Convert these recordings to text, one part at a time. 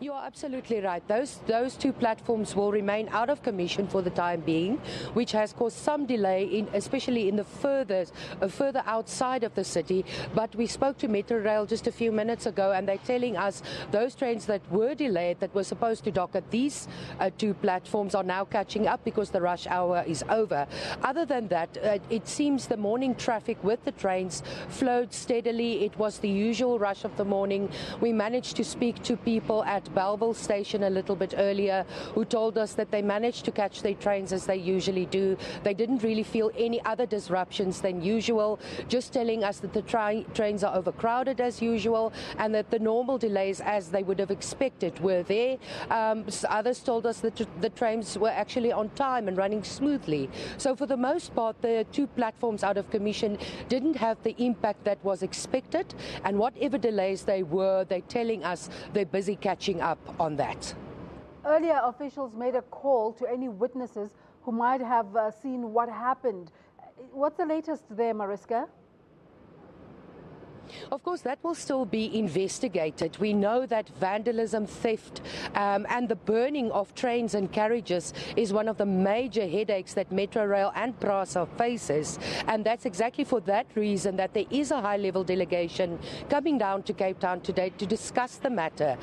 You are absolutely right. Those two platforms will remain out of commission for the time being, which has caused some delay, especially in the further outside of the city. But we spoke to Metro Rail just a few minutes ago, and they're telling us those trains that were delayed, that were supposed to dock at these two platforms, are now catching up because the rush hour is over. Other than that, it seems the morning traffic with the trains flowed steadily. It was the usual rush of the morning. We managed to speak to people at Belleville Station a little bit earlier who told us that they managed to catch their trains as they usually do. They didn't really feel any other disruptions than usual, just telling us that the trains are overcrowded as usual and that the normal delays as they would have expected were there. Others told us that the trains were actually on time and running smoothly. So for the most part, the two platforms out of commission didn't have the impact that was expected, and whatever delays they were, they're telling us they're busy catching up on that. Earlier, officials made a call to any witnesses who might have seen what happened. What's the latest there, Mariska? Of course, that will still be investigated. We know that vandalism, theft, and the burning of trains and carriages is one of the major headaches that Metro Rail and Prasa faces. And that's exactly for that reason that there is a high-level delegation coming down to Cape Town today to discuss the matter.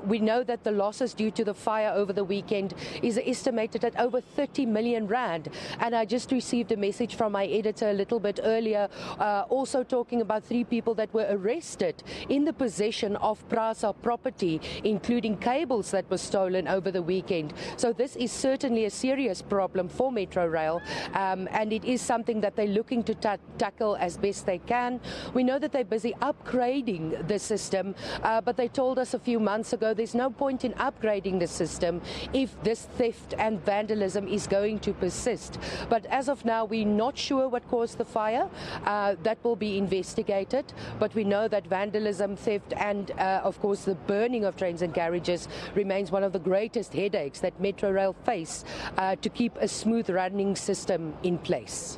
We know that the losses due to the fire over the weekend is estimated at over 30 million rand. And I just received a message from my editor a little bit earlier, also talking about 3 people that were arrested in the possession of Prasa property, including cables that were stolen over the weekend. So this is certainly a serious problem for Metro Rail, and it is something that they're looking to tackle as best they can. We know that they're busy upgrading the system, but they told us a few months ago there's no point in upgrading the system if this theft and vandalism is going to persist. But as of now, we're not sure what caused the fire. That will be investigated. But we know that vandalism, theft and, of course, the burning of trains and carriages remains one of the greatest headaches that Metro Rail face to keep a smooth running system in place.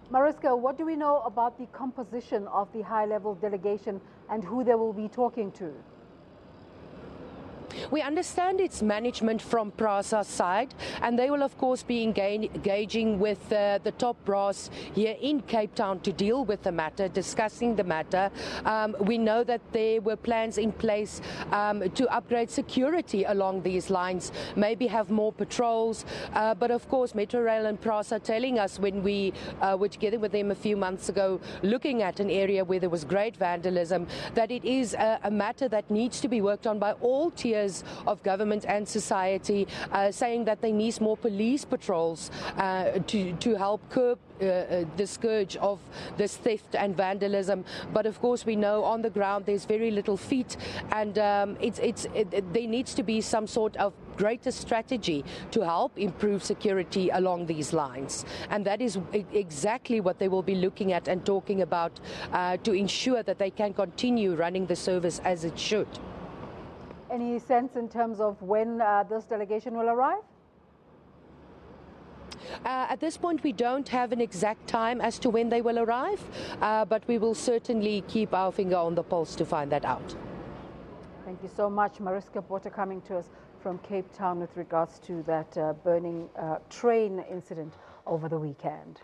Mariska, what do we know about the composition of the high-level delegation and who they will be talking to? We understand it's management from Prasa's side, and they will of course be engaging with the top brass here in Cape Town to deal with the matter, discussing the matter. We know that there were plans in place to upgrade security along these lines, maybe have more patrols, but of course Metro Rail and Prasa telling us when we were together with them a few months ago, looking at an area where there was great vandalism, that it is a matter that needs to be worked on by all tiers of government and society, saying that they need more police patrols to help curb the scourge of this theft and vandalism. But of course we know on the ground there's very little feet, and there needs to be some sort of greater strategy to help improve security along these lines, and that is exactly what they will be looking at and talking about to ensure that they can continue running the service as it should. Any sense in terms of when this delegation will arrive? At this point, we don't have an exact time as to when they will arrive, but we will certainly keep our finger on the pulse to find that out. Thank you so much, Mariska Botha, coming to us from Cape Town with regards to that burning train incident over the weekend.